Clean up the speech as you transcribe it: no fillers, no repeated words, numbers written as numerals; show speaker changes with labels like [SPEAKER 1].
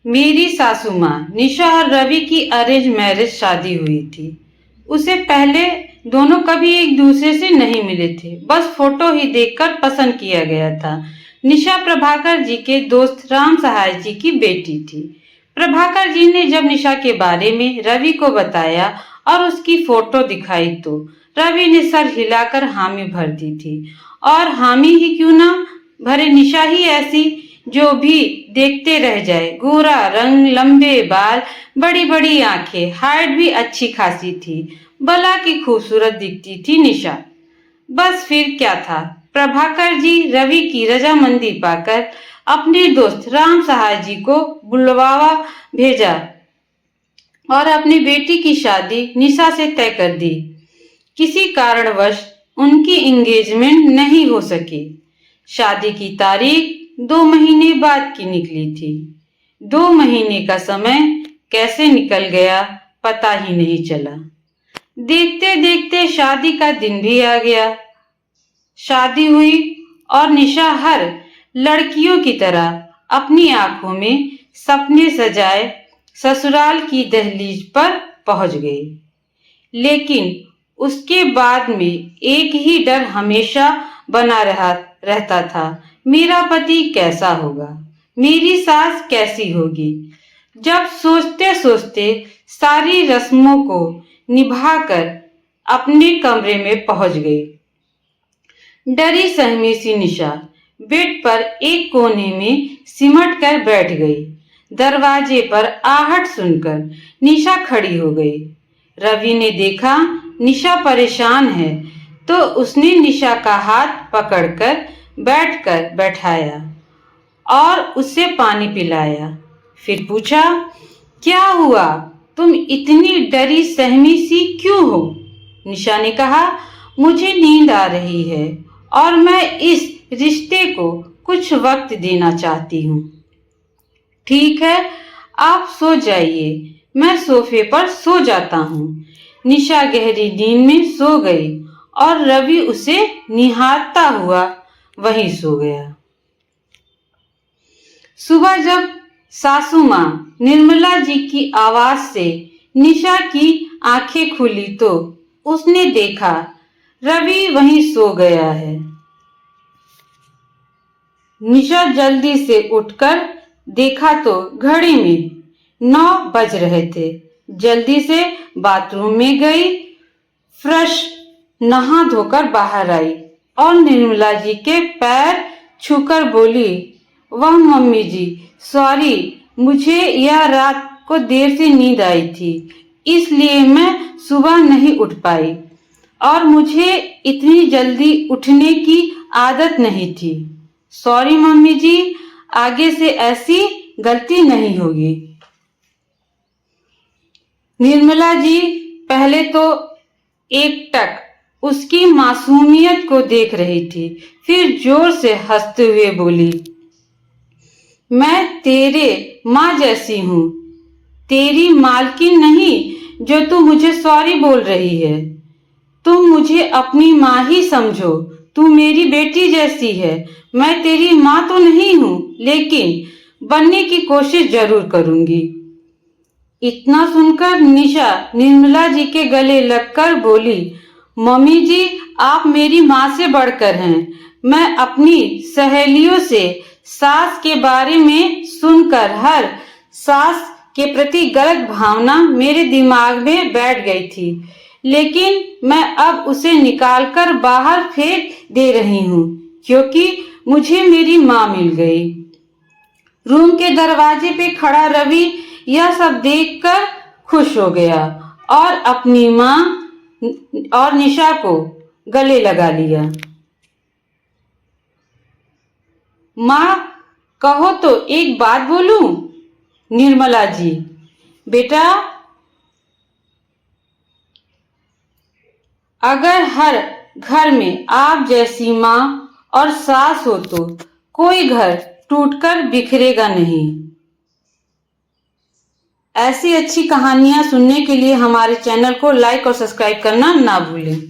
[SPEAKER 1] मेरी सासू माँ निशा और रवि की अरेंज मैरिज शादी हुई थी। उससे पहले दोनों कभी एक दूसरे से नहीं मिले थे, बस फोटो ही देखकर पसंद किया गया था। निशा प्रभाकर जी के दोस्त राम सहाय जी की बेटी थी। प्रभाकर जी ने जब निशा के बारे में रवि को बताया और उसकी फोटो दिखाई तो रवि ने सर हिलाकर हामी भर दी थी। और हामी ही क्यों ना भरे, निशा ही ऐसी जो भी देखते रह जाए। गोरा रंग, लंबे बाल, बड़ी बड़ी आंखें, हाइट भी अच्छी खासी थी। भला की खूबसूरत दिखती थी निशा। बस फिर क्या था, प्रभाकर जी रवि की रजामंदी पाकर अपने दोस्त राम सहाय जी को बुलवावा भेजा और अपनी बेटी की शादी निशा से तय कर दी। किसी कारणवश उनकी एंगेजमेंट नहीं हो सकी। शादी की तारीख 2 महीने बाद की निकली थी। 2 महीने का समय कैसे निकल गया पता ही नहीं चला। देखते देखते शादी का दिन भी आ गया। शादी हुई और निशा हर लड़कियों की तरह अपनी आंखों में सपने सजाए ससुराल की दहलीज पर पहुंच गई। लेकिन उसके बाद में एक ही डर हमेशा बना रहता था, मेरा पति कैसा होगा, मेरी सास कैसी होगी। जब सोचते सोचते सारी रस्मों को निभाकर अपने कमरे में पहुंच गई, डरी सहमी सी निशा बेड पर एक कोने में सिमट कर बैठ गई। दरवाजे पर आहट सुनकर निशा खड़ी हो गई। रवि ने देखा निशा परेशान है तो उसने निशा का हाथ पकड़कर बैठाया और उसे पानी पिलाया। फिर पूछा, क्या हुआ, तुम इतनी डरी सहमी सी क्यों हो? निशा ने कहा, मुझे नींद आ रही है और मैं इस रिश्ते को कुछ वक्त देना चाहती हूँ। ठीक है, आप सो जाइए, मैं सोफे पर सो जाता हूँ। निशा गहरी नींद में सो गई और रवि उसे निहारता हुआ वहीं सो गया। सुबह जब सासू माँ निर्मला जी की आवाज से निशा की आंखें खुली तो उसने देखा रवि वहीं सो गया है। निशा जल्दी से उठकर देखा तो घड़ी में 9 बज रहे थे। जल्दी से बाथरूम में गई, फ्रेश नहा धोकर बाहर आई और निर्मला जी के पैर छूकर बोली, वाह मम्मी जी, सॉरी, मुझे यह रात को देर से नींद आई थी, इसलिए मैं सुबह नहीं उठ पाई और मुझे इतनी जल्दी उठने की आदत नहीं थी। सॉरी मम्मी जी, आगे से ऐसी गलती नहीं होगी। निर्मला जी पहले तो एकटक उसकी मासूमियत को देख रही थी, फिर जोर से हंसते हुए बोली, मैं तेरे माँ जैसी हूँ, तेरी मालकिन नहीं जो तू मुझे सॉरी बोल रही है। तुम मुझे अपनी माँ ही समझो, तू मेरी बेटी जैसी है। मैं तेरी माँ तो नहीं हूँ, लेकिन बनने की कोशिश जरूर करूंगी। इतना सुनकर निशा निर्मला जी के गले लगकर बोली, मम्मी जी, आप मेरी माँ से बढ़कर हैं। मैं अपनी सहेलियों से सास के बारे में सुनकर हर सास के प्रति गलत भावना मेरे दिमाग में बैठ गई थी, लेकिन मैं अब उसे निकालकर बाहर फेंक दे रही हूँ क्योंकि मुझे मेरी माँ मिल गई। रूम के दरवाजे पे खड़ा रवि यह सब देखकर खुश हो गया और अपनी माँ और निशा को गले लगा लिया। माँ, कहो तो एक बात बोलूं? निर्मला जी, बेटा, अगर हर घर में आप जैसी माँ और सास हो तो कोई घर टूटकर बिखरेगा नहीं। ऐसी अच्छी कहानियां सुनने के लिए हमारे चैनल को लाइक और सब्सक्राइब करना ना भूलें।